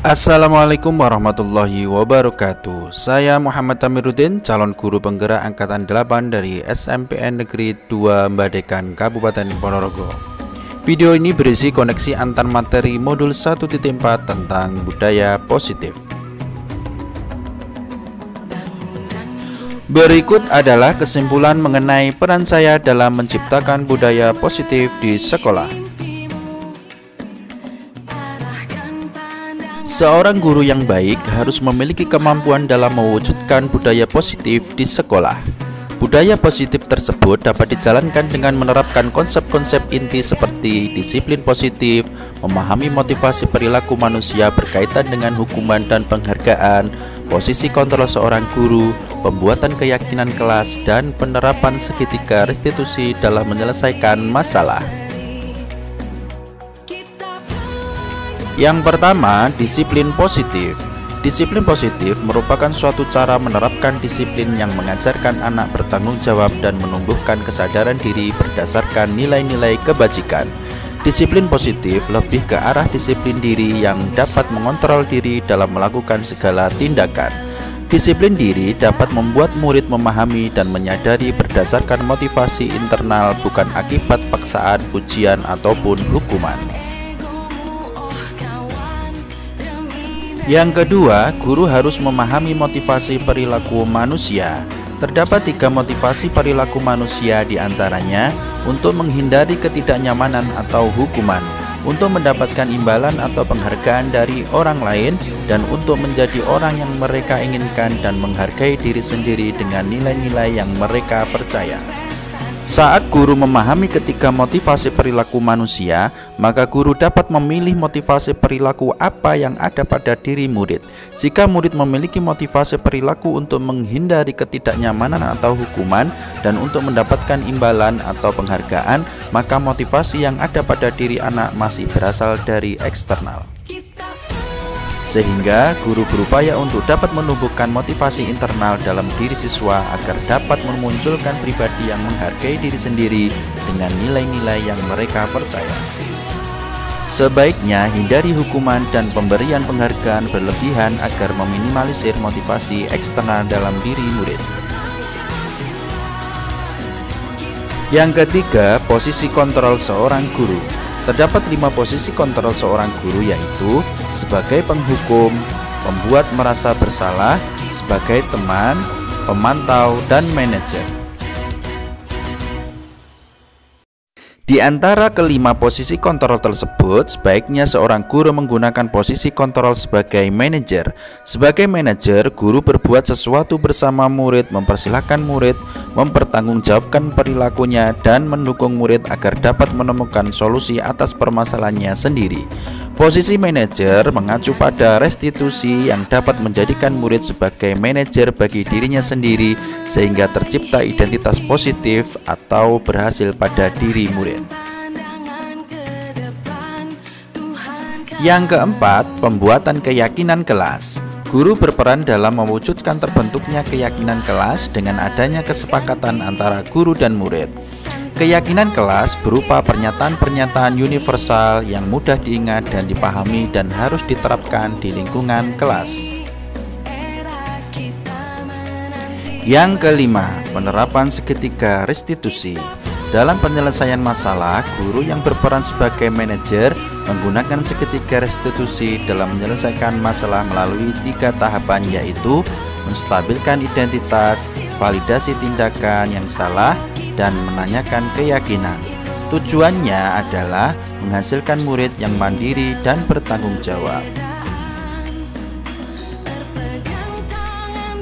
Assalamualaikum warahmatullahi wabarakatuh. Saya Muhammad Tamiruddin, calon guru penggerak angkatan 8 dari SMPN Negeri 2 Mbadekan, Kabupaten Ponorogo. Video ini berisi koneksi antar materi modul 1.4 tentang budaya positif. Berikut adalah kesimpulan mengenai peran saya dalam menciptakan budaya positif di sekolah. Seorang guru yang baik harus memiliki kemampuan dalam mewujudkan budaya positif di sekolah. Budaya positif tersebut dapat dijalankan dengan menerapkan konsep-konsep inti seperti disiplin positif, memahami motivasi perilaku manusia berkaitan dengan hukuman dan penghargaan, posisi kontrol seorang guru, pembuatan keyakinan kelas, dan penerapan segitiga restitusi dalam menyelesaikan masalah. Yang pertama, disiplin positif. Disiplin positif merupakan suatu cara menerapkan disiplin yang mengajarkan anak bertanggung jawab dan menumbuhkan kesadaran diri berdasarkan nilai-nilai kebajikan. Disiplin positif lebih ke arah disiplin diri yang dapat mengontrol diri dalam melakukan segala tindakan. Disiplin diri dapat membuat murid memahami dan menyadari berdasarkan motivasi internal, bukan akibat paksaan, pujian, ataupun hukuman. Yang kedua, guru harus memahami motivasi perilaku manusia. Terdapat 3 motivasi perilaku manusia, diantaranya untuk menghindari ketidaknyamanan atau hukuman, untuk mendapatkan imbalan atau penghargaan dari orang lain, dan untuk menjadi orang yang mereka inginkan dan menghargai diri sendiri dengan nilai-nilai yang mereka percaya. Saat guru memahami ketiga motivasi perilaku manusia, maka guru dapat memilih motivasi perilaku apa yang ada pada diri murid. Jika murid memiliki motivasi perilaku untuk menghindari ketidaknyamanan atau hukuman dan untuk mendapatkan imbalan atau penghargaan, maka motivasi yang ada pada diri anak masih berasal dari eksternal. Sehingga guru berupaya untuk dapat menumbuhkan motivasi internal dalam diri siswa agar dapat memunculkan pribadi yang menghargai diri sendiri dengan nilai-nilai yang mereka percaya. Sebaiknya hindari hukuman dan pemberian penghargaan berlebihan agar meminimalisir motivasi eksternal dalam diri murid. Yang ketiga, posisi kontrol seorang guru. Terdapat 5 posisi kontrol seorang guru, yaitu sebagai penghukum, pembuat merasa bersalah, sebagai teman, pemantau, dan manajer. Di antara kelima posisi kontrol tersebut, sebaiknya seorang guru menggunakan posisi kontrol sebagai manajer. Sebagai manajer, guru berbuat sesuatu bersama murid, mempersilahkan murid, mempertanggungjawabkan perilakunya, dan mendukung murid agar dapat menemukan solusi atas permasalahannya sendiri. Posisi manajer mengacu pada restitusi yang dapat menjadikan murid sebagai manajer bagi dirinya sendiri, sehingga tercipta identitas positif atau berhasil pada diri murid. Yang keempat, pembuatan keyakinan kelas. Guru berperan dalam mewujudkan terbentuknya keyakinan kelas dengan adanya kesepakatan antara guru dan murid. Keyakinan kelas berupa pernyataan-pernyataan universal yang mudah diingat dan dipahami dan harus diterapkan di lingkungan kelas. Yang kelima, penerapan segitiga restitusi. Dalam penyelesaian masalah, guru yang berperan sebagai manajer menggunakan segitiga restitusi dalam menyelesaikan masalah melalui 3 tahapan, yaitu menstabilkan identitas, validasi tindakan yang salah, dan menanyakan keyakinan. Tujuannya adalah menghasilkan murid yang mandiri dan bertanggung jawab.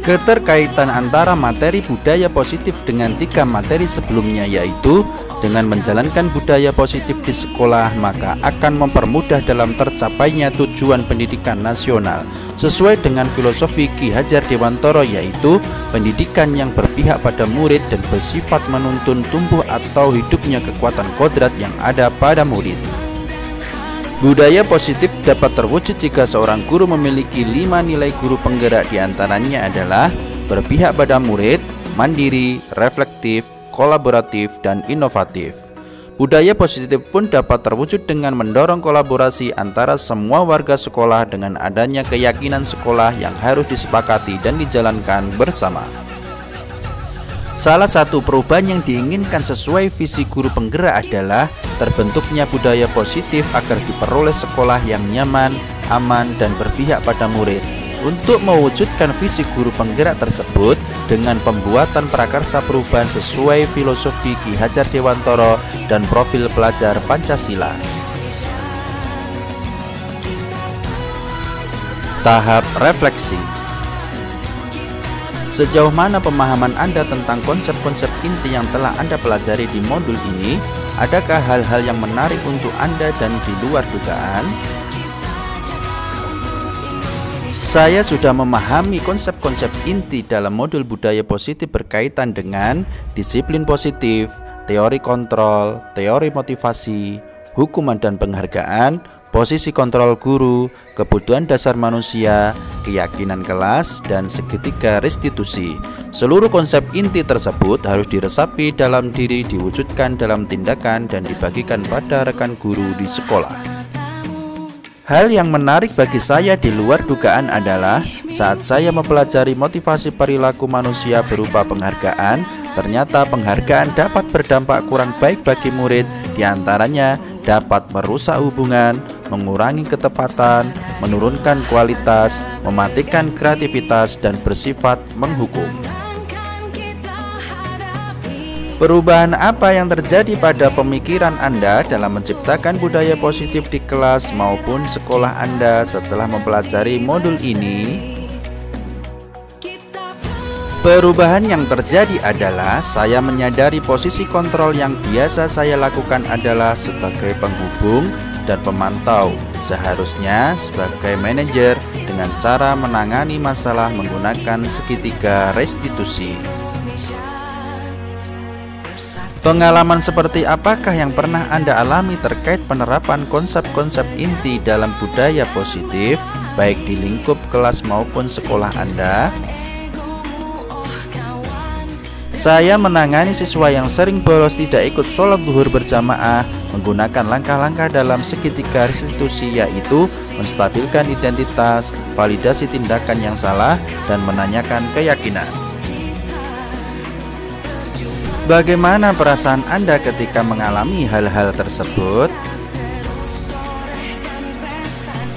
Keterkaitan antara materi budaya positif dengan 3 materi sebelumnya, yaitu dengan menjalankan budaya positif di sekolah, maka akan mempermudah dalam tercapainya tujuan pendidikan nasional sesuai dengan filosofi Ki Hajar Dewantoro, yaitu pendidikan yang berpihak pada murid dan bersifat menuntun tumbuh atau hidupnya kekuatan kodrat yang ada pada murid. Budaya positif dapat terwujud jika seorang guru memiliki 5 nilai guru penggerak, diantaranya adalah berpihak pada murid, mandiri, reflektif, kolaboratif, dan inovatif. Budaya positif pun dapat terwujud dengan mendorong kolaborasi antara semua warga sekolah dengan adanya keyakinan sekolah yang harus disepakati dan dijalankan bersama. Salah satu perubahan yang diinginkan sesuai visi guru penggerak adalah terbentuknya budaya positif agar diperoleh sekolah yang nyaman, aman, dan berpihak pada murid. Untuk mewujudkan visi guru penggerak tersebut dengan pembuatan prakarsa perubahan sesuai filosofi Ki Hajar Dewantoro dan profil pelajar Pancasila. Tahap refleksi. Sejauh mana pemahaman Anda tentang konsep-konsep inti yang telah Anda pelajari di modul ini? Adakah hal-hal yang menarik untuk Anda dan di luar dugaan? Saya sudah memahami konsep-konsep inti dalam modul budaya positif berkaitan dengan disiplin positif, teori kontrol, teori motivasi, hukuman dan penghargaan, posisi kontrol guru, kebutuhan dasar manusia, keyakinan kelas, dan segitiga restitusi. Seluruh konsep inti tersebut harus diresapi dalam diri, diwujudkan dalam tindakan, dan dibagikan pada rekan guru di sekolah. Hal yang menarik bagi saya di luar dugaan adalah saat saya mempelajari motivasi perilaku manusia berupa penghargaan, ternyata penghargaan dapat berdampak kurang baik bagi murid, diantaranya dapat merusak hubungan, mengurangi ketepatan, menurunkan kualitas, mematikan kreativitas, dan bersifat menghukum. Perubahan apa yang terjadi pada pemikiran Anda dalam menciptakan budaya positif di kelas maupun sekolah Anda setelah mempelajari modul ini? Perubahan yang terjadi adalah saya menyadari posisi kontrol yang biasa saya lakukan adalah sebagai penghubung dan pemantau, seharusnya sebagai manajer dengan cara menangani masalah menggunakan segitiga restitusi. Pengalaman seperti apakah yang pernah Anda alami terkait penerapan konsep-konsep inti dalam budaya positif, baik di lingkup kelas maupun sekolah Anda? Saya menangani siswa yang sering bolos tidak ikut sholat zuhur berjamaah menggunakan langkah-langkah dalam segitiga restitusi, yaitu menstabilkan identitas, validasi tindakan yang salah, dan menanyakan keyakinan. Bagaimana perasaan Anda ketika mengalami hal-hal tersebut?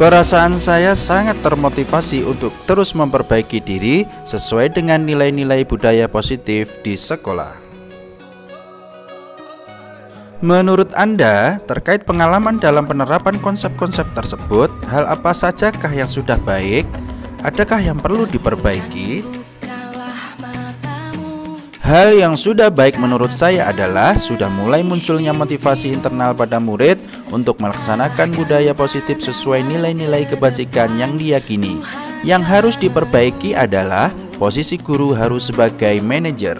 Perasaan saya sangat termotivasi untuk terus memperbaiki diri sesuai dengan nilai-nilai budaya positif di sekolah. Menurut Anda, terkait pengalaman dalam penerapan konsep-konsep tersebut, hal apa sajakah yang sudah baik? Adakah yang perlu diperbaiki? Hal yang sudah baik menurut saya adalah sudah mulai munculnya motivasi internal pada murid untuk melaksanakan budaya positif sesuai nilai-nilai kebajikan yang diyakini. Yang harus diperbaiki adalah posisi guru harus sebagai manajer.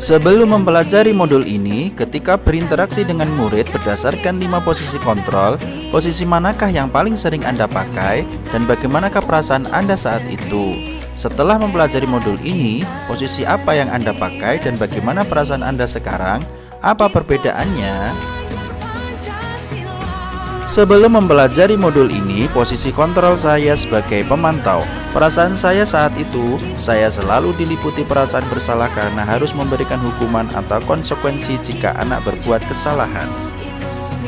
Sebelum mempelajari modul ini, ketika berinteraksi dengan murid berdasarkan 5 posisi kontrol, posisi manakah yang paling sering Anda pakai dan bagaimanakah perasaan Anda saat itu? Setelah mempelajari modul ini, posisi apa yang Anda pakai dan bagaimana perasaan Anda sekarang? Apa perbedaannya? Sebelum mempelajari modul ini, posisi kontrol saya sebagai pemantau. Perasaan saya saat itu, saya selalu diliputi perasaan bersalah karena harus memberikan hukuman atau konsekuensi jika anak berbuat kesalahan.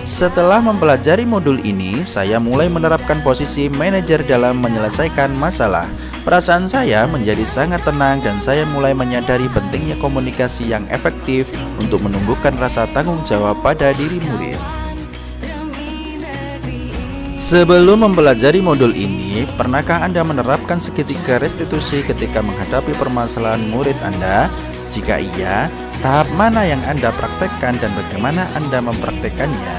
Setelah mempelajari modul ini, saya mulai menerapkan posisi manajer dalam menyelesaikan masalah. Perasaan saya menjadi sangat tenang dan saya mulai menyadari pentingnya komunikasi yang efektif untuk menumbuhkan rasa tanggung jawab pada diri murid. Sebelum mempelajari modul ini, pernahkah Anda menerapkan segitiga restitusi ketika menghadapi permasalahan murid Anda? Jika iya, tahap mana yang Anda praktekkan dan bagaimana Anda mempraktekannya?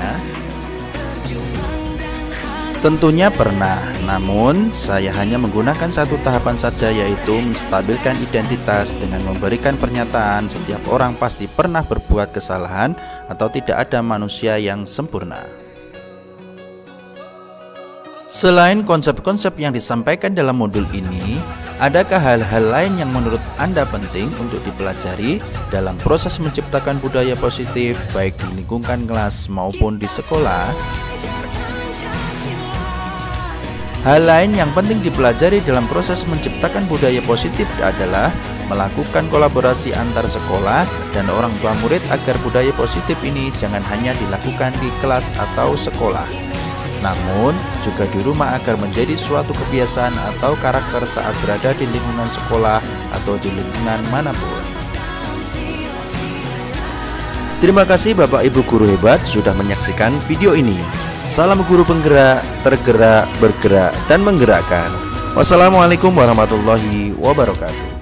Tentunya pernah, namun saya hanya menggunakan satu tahapan saja, yaitu menstabilkan identitas dengan memberikan pernyataan setiap orang pasti pernah berbuat kesalahan atau tidak ada manusia yang sempurna. Selain konsep-konsep yang disampaikan dalam modul ini, Adakah hal-hal lain yang menurut Anda penting untuk dipelajari dalam proses menciptakan budaya positif baik di lingkungan kelas maupun di sekolah? Hal lain yang penting dipelajari dalam proses menciptakan budaya positif adalah melakukan kolaborasi antar sekolah dan orang tua murid agar budaya positif ini jangan hanya dilakukan di kelas atau sekolah, namun juga di rumah agar menjadi suatu kebiasaan atau karakter saat berada di lingkungan sekolah atau di lingkungan manapun. Terima kasih Bapak Ibu guru hebat sudah menyaksikan video ini. Salam guru penggerak, tergerak, bergerak, dan menggerakkan. Wassalamualaikum warahmatullahi wabarakatuh.